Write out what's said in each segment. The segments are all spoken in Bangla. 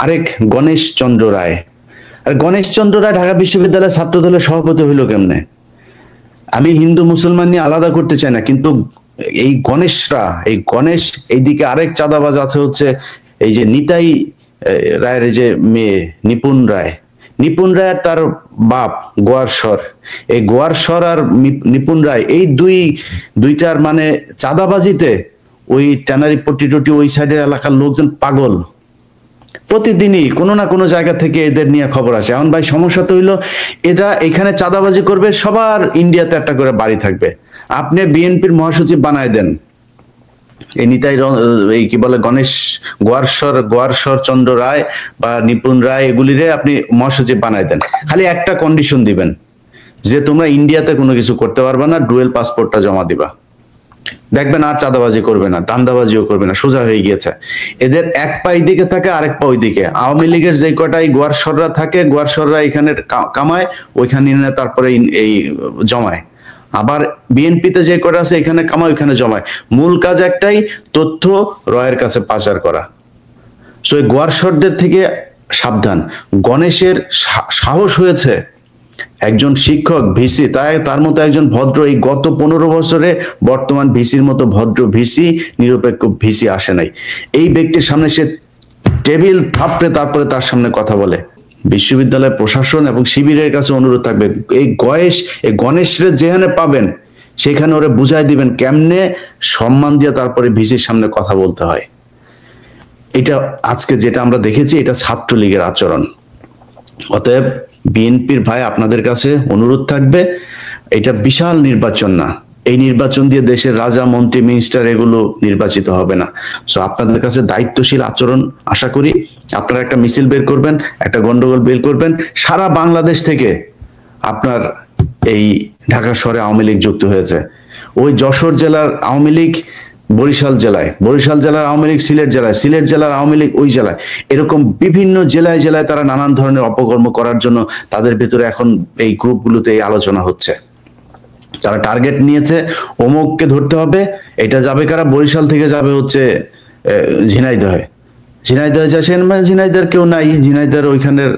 আরেক গণেশ চন্দ্র রায়। আর গণেশ চন্দ্র রায় ঢাকা বিশ্ববিদ্যালয়ের ছাত্র দলের সভাপতি হইল কেমনে? আমি হিন্দু মুসলমান নিয়ে আলাদা করতে চাই না, কিন্তু এই গণেশরা, এই গণেশ, এইদিকে আরেক চাঁদাবাজ আছে হচ্ছে এই যে নিতাই রায়ের এই যে মেয়ে নিপুণ রায়। নিপুণ রায় আর তার বাপ গোয়ারশর, এই গোয়ারশর আর নিপুণ রায়, এই দুইটার মানে চাঁদাবাজিতে ওই ট্যানারি পট্টি টটি ওই সাইডের এলাকার লোকজন পাগল। প্রতিদিনই কোনো না কোনো জায়গা থেকে এদের নিয়ে খবর আসে। এখন ভাই সমস্যা তো হইলো, এরা এখানে চাঁদাবাজি করবে, সবার ইন্ডিয়াতে একটা করে বাড়ি থাকবে। আপনি বিএনপির মহাসচিব বানায় দেন এই নিতাই, এই কি বলে গণেশ, গোয়ারশর চন্দ্র রায় বা নিপুণ রায়, এগুলিরে আপনি মহাসচিব বানায় দেন। খালি একটা কন্ডিশন দিবেন, যে তোমরা ইন্ডিয়াতে কোনো কিছু করতে পারবে না, ডুয়েল পাসপোর্টটা জমা দিবা। দেখবেন আর চাঁদাবাজি করবে না, দান্দাবাজিও করবে না, সোজা হয়ে গিয়েছে। এদের এক পা এইদিকে থাকে, আরেক পা ওইদিকে। আওয়ামী লীগের যে কটাই গোয়ারশররা থাকে, গোয়ারশররা এখানে কামায়, ওইখানে নিয়ে তারপরে এই জমায়। আবার বিএনপিতে যে কটা আছে এখানে কামায়, ওইখানে জমায়। মূল কাজ একটাই, তথ্য রয়ের কাছে পাচার করা। সো এই গোয়ারশরদের থেকে সাবধান। গণেশের সাহস হয়েছে, একজন শিক্ষক ভিসি, তার মতো একজন ভদ্র, এই গত 15 বছরে বর্তমান ভিসির মতো ভদ্র ভিসি, নিরপেক্ষ ভিসি আসে নাই। এই ব্যক্তির সামনে সে টেবিল থাপড়ে তারপরে তার সামনে কথা বলে। বিশ্ববিদ্যালয় প্রশাসন এবং শিবিরের কাছে অনুরোধ থাকবে, এই গণেশরে যেখানে পাবেন সেখানে ওরে বুঝাই দিবেন কেমনে সম্মান দিয়ে তারপরে ভিসির সামনে কথা বলতে হয়। এটা আজকে যেটা আমরা দেখেছি, এটা ছাত্রলীগের আচরণ। অতএব বিএনপির ভাই, আপনাদের কাছে অনুরোধ থাকবে, এটা বিশাল নির্বাচন না, এই নির্বাচন দিয়ে দেশের রাজা, মন্ত্রী, মিনিস্টার এগুলো নির্বাচিত হবে না। সো আপনাদের কাছে দায়িত্বশীল আচরণ আশা করি। আপনারা একটা মিছিল বের করবেন, একটা গন্ডগোল বের করবেন। সারা বাংলাদেশ থেকে আপনার এই ঢাকা শহরে আওয়ামী লীগ যুক্ত হয়েছে। ওই যশোর জেলার আওয়ামী লীগ বরিশাল জেলায়, বরিশাল জেলার আওয়ামী লীগ সিলেট জেলায়, সিলেট জেলার আওয়ামী লীগ ওই জেলায়, এরকম বিভিন্ন জেলায় জেলায় তারা নানান ধরনের অপকর্ম করার জন্য তাদের ভিতরে এখন এই গ্রুপগুলোতে এই আলোচনা হচ্ছে। তারা টার্গেট নিয়েছে, অমুককে ধরতে হবে। এটা যাবে কারা? বরিশাল থেকে যাবে হচ্ছে ঝিনাইদহে। ঝিনাইদহে যাচ্ছেন মানে ঝিনাইদার কেউ নাই, ঝিনাইদার ওইখানের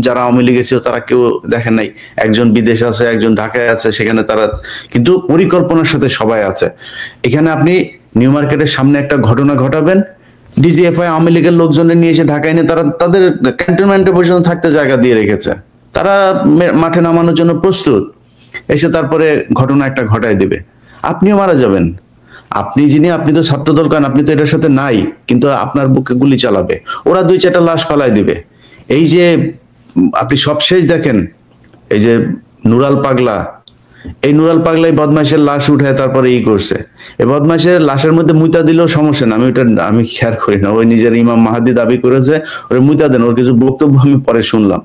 যারা আওয়ামী লীগের ছিল তারা কেউ দেখেন নাই। একজন বিদেশে আছে, একজন ঢাকায় আছে, সেখানে তারা কিন্তু পরিকল্পনার সাথে সবাই আছে। এখানে আপনি নিউ মার্কেটের সামনে একটা ঘটনা ঘটাবেন, ডিজিএফআই আওয়ামী লীগের লোকজনের নিয়ে এসে ঢাকায় নিয়ে তারা তাদের ক্যান্টনমেন্টে পর্যন্ত থাকতে জায়গা দিয়ে রেখেছে। তারা মাঠে নামানোর জন্য প্রস্তুত। এসে তারপরে ঘটনা একটা ঘটায় দিবে, আপনিও মারা যাবেন। আপনি তো ছাত্রদল করেন, আপনি তো এটার সাথে নাই, কিন্তু আপনার বুকে গুলি চালাবে। ওরা 2-4টা লাশ ফালাই দিবে। এই যে আপনি সবশেষ দেখেন, এই যে নুরাল পাগলা, এই নুরাল পাগলাই বদমাইশের লাশ উঠায় তারপরে করছে। এই বদমাইশের লাশের মধ্যে মুইতা দিলেও সমস্যা না, আমি খেয়াল করি না। ওই নিজের ইমাম মাহাদি দাবি করেছে, ওরে মুইতা দেন। ওর কিছু বক্তব্য আমি পরে শুনলাম।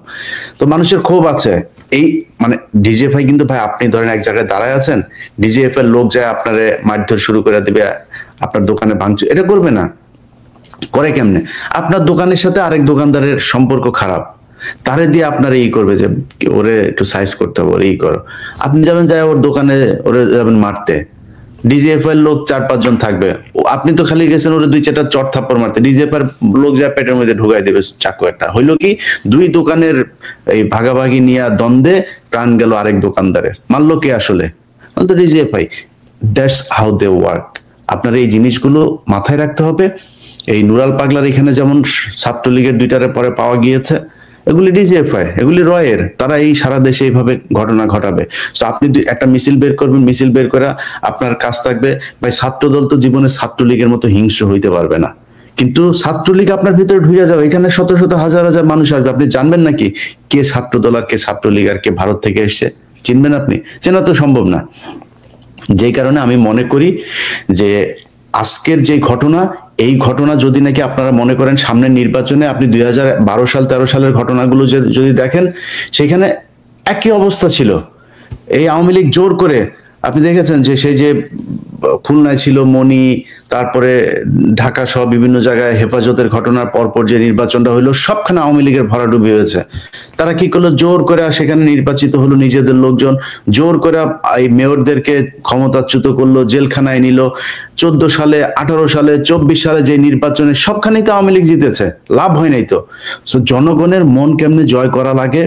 তো মানুষের ক্ষোভ আছে। এই মানে ডিজিএফআই কিন্তু ভাই, আপনি ধরেন এক জায়গায় দাঁড়ায় আছেন, ডিজিএফআই এর লোক যায় আপনারে মারধর শুরু করে দিবে, আপনার দোকানে ভাঙচুর, এটা করবে না। করে কেমনে? আপনার দোকানের সাথে আরেক দোকানদারের সম্পর্ক খারাপ, তারে দিয়ে আপনারা করবে যে ওরে একটু সাইজ করতে হবে, ওরে করো। আপনি যাবেন যায় ওর দোকানে, ওরে যাবেন মারতে। ডিজিএফআই লোক 4-5 জন থাকবে, আপনি তো খালি গেছেন ওরে 2-4টা চট থাপ্পড় মারতে, ডিজিএফআই লোক যায় পেটের মধ্যে ঢুকাই দেবে চাকু একটা। হইলো কি, 2 দোকানের এই ভাগাভাগি নিয়ে দ্বন্দ্বে প্রাণ গেল আরেক দোকানদারের। মারলো কে আসলে? তো DGFI. That's how they work. আপনার এই জিনিসগুলো মাথায় রাখতে হবে। এই নুরাল পাগলার এখানে যেমন ছাত্রলীগের 2টারে পরে পাওয়া গিয়েছে, এগুলি ডিজিএফআই, এগুলি রয়ের। তারা এই সারা দেশে এইভাবে ঘটনা ঘটাবে। তো আপনি একটা মিছিল বের করবেন, মিছিল বের করে আপনার কাজ থাকবে ভাই, ছাত্রদল তো জীবনে ছাত্রলীগের মতো হিংস্র হইতে পারবে না, কিন্তু ছাত্রলীগ আপনার ভিতরে ঢুকে যাবে। এখানে শত শত হাজার হাজার মানুষ আসবে, আপনি জানবেন নাকি কে ছাত্রদল আর কে ছাত্রলীগ আর কে ভারত থেকে এসছে? চিনবেন আপনি? চেনা তো সম্ভব না। যেই কারণে আমি মনে করি যে আজকের যে ঘটনা, এই ঘটনা যদি নাকি আপনারা মনে করেন সামনের নির্বাচনে আপনি 2012 সাল 13 সালের ঘটনাগুলো যদি দেখেন, সেখানে একই অবস্থা ছিল। এই আওয়ামী লীগ জোর করে, আপনি দেখেছেন যে সেই যে খুলনায় ছিল মনি, তারপরে ঢাকা সহ বিভিন্ন জায়গায় হেফাজতের ঘটনার পরপর যে নির্বাচনটা হলো সবখানে আওয়ামী লীগের ভরাডুবি হয়েছে। তারা কি করলো, জোর করে সেখানে নির্বাচিত হলো নিজেদের লোকজন, জোর করে এই মেয়রদেরকে ক্ষমতাচ্যুত করলো, জেলখানায় নিল। 14 সালে, 18 সালে, 24 সালে যে নির্বাচনে সবখানেই তো আওয়ামী লীগ জিতেছে, লাভ হয় নাই তো। সো জনগণের মন কেমনে জয় করা লাগে,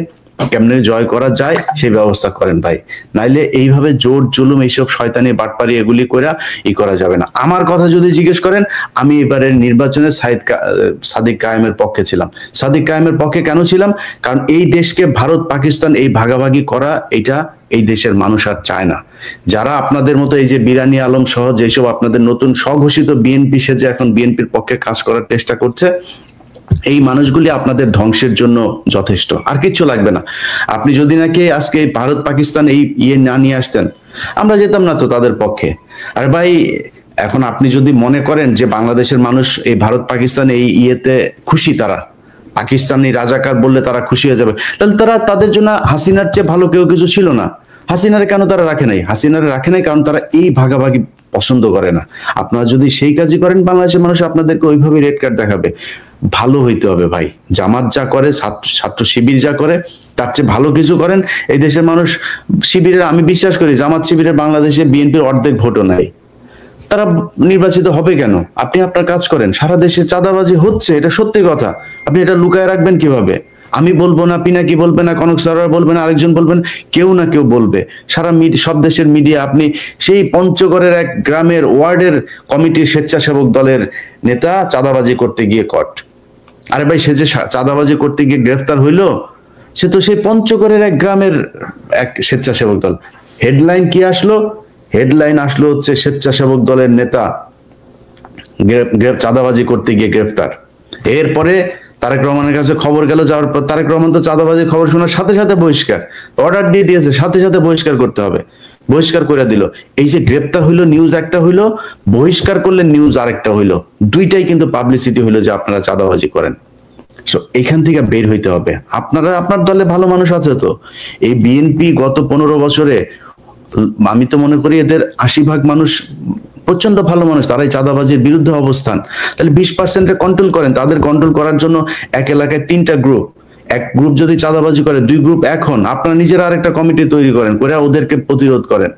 কেমনে জয় করা যায় সেই ব্যবস্থা করেন ভাই, নাইলে এইভাবে জোর জুলুম এইসব শয়তানি বাটপারি এগুলি কইরা করা যাবে না। আমার কথা যদি জিজ্ঞেস করেন, আমি এবারের নির্বাচনে সাদিক কায়েমের পক্ষে ছিলাম। সাদিক কায়েমের পক্ষে কেন ছিলাম? কারণ এই দেশকে ভারত পাকিস্তান এই ভাগাভাগি করা, এটা এই দেশের মানুষ আর চায় না। যারা আপনাদের মতো এই যে বিরানি আলম সহ যেসব আপনাদের নতুন স্বঘোষিত বিএনপি সেজে এখন বিএনপির পক্ষে কাজ করার চেষ্টা করছে, এই মানুষগুলি আপনাদের ধ্বংসের জন্য যথেষ্ট, আর কিচ্ছু লাগবে না। আপনি যদি নাকি আজকে ভারত পাকিস্তান এই না নিয়ে আসতেন, আমরা যেতাম না তো তাদের পক্ষে। আর ভাই এখন আপনি যদি মনে করেন যে বাংলাদেশের মানুষ এই ভারত পাকিস্তান এই খুশি, তারা পাকিস্তানি রাজাকার বললে তারা খুশি হয়ে যাবে, তাহলে তাদের জন্য হাসিনার চেয়ে ভালো কেউ কিছু ছিল না। হাসিনারে কেন তারা রাখে নাই? হাসিনারে রাখে নাই কারণ তারা এই ভাগাভাগি পছন্দ করে না। আপনারা যদি সেই কাজই করেন, বাংলাদেশের মানুষ আপনাদেরকে ওইভাবে রেড কার্ড দেখাবে। ভালো হইতে হবে ভাই, জামাত যা করে, ছাত্র শিবির যা করে, তার চেয়ে ভালো কিছু করেন। এই দেশের মানুষ শিবিরের, আমি বিশ্বাস করি জামাত শিবিরের বাংলাদেশে বিএনপির অর্ধেক ভোটও নাই, তারা নির্বাচিত হবে কেন? আপনি আপনার কাজ করেন। সারা দেশে চাঁদাবাজি হচ্ছে, এটা সত্যি কথা, আপনি এটা লুকায় রাখবেন কিভাবে? আমি বলবো না, পিনাকি বলবে না, কনক সরোয়ার বলবে না, আরেকজন বলবেন, কেউ না কেউ বলবে। সারা সব দেশের মিডিয়া, আপনি সেই পঞ্চগড়ের এক গ্রামের ওয়ার্ডের কমিটির স্বেচ্ছাসেবক দলের নেতা চাঁদাবাজি করতে গিয়ে কট। আরে ভাই, সে যে চাঁদাবাজি করতে গিয়ে গ্রেফতার হইলো, সে তো সেই পঞ্চগড়ের এক গ্রামের এক স্বেচ্ছাসেবক দল। হেডলাইন কি আসলো? হেডলাইন আসলো হচ্ছে স্বেচ্ছাসেবক দলের নেতা চাঁদাবাজি করতে গিয়ে গ্রেফতার। এরপরে তারেক রহমানের কাছে খবর গেল, যাওয়ার পর তারেক রহমান তো চাঁদাবাজির খবর শোনার সাথে সাথে বহিষ্কার অর্ডার দিয়ে দিয়েছে, সাথে সাথে বহিষ্কার করতে হবে, বহিষ্কার করে দিল। এই যে গ্রেপ্তার হইলো, নিউজ একটা হইলো, বহিষ্কার করলে নিউজ আরেকটা হইলো, দুইটাই কিন্তু পাবলিসিটি হইলো যে আপনারা চাঁদাবাজি করেন। সো এখান থেকে বের হইতে হবে। আপনার দলে ভালো মানুষ আছে তো। এই বিএনপি গত 15 বছরে, আমি তো মনে করি এদের 80% মানুষ প্রচন্ড ভালো মানুষ, তারাই চাঁদাবাজির বিরুদ্ধে অবস্থান। তাহলে 20% কন্ট্রোল করেন। তাদের কন্ট্রোল করার জন্য এক এলাকায় 3টা গ্রুপ, এক গ্রুপ যদি চাঁদাবাজি করে, 2 গ্রুপ এখন আপনারা নিজেরা আরেকটা কমিটি তৈরি করেন, করে ওদেরকে প্রতিরোধ করেন।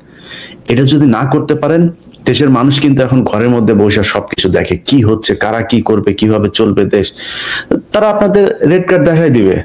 এটা যদি না করতে পারেন, দেশের মানুষ কিন্তু এখন ঘরের মধ্যে বসে সবকিছু দেখে, কি হচ্ছে, কারা কি করবে, কিভাবে চলবে দেশ, তারা আপনাদের রেড কার্ড দেখাই দিবে।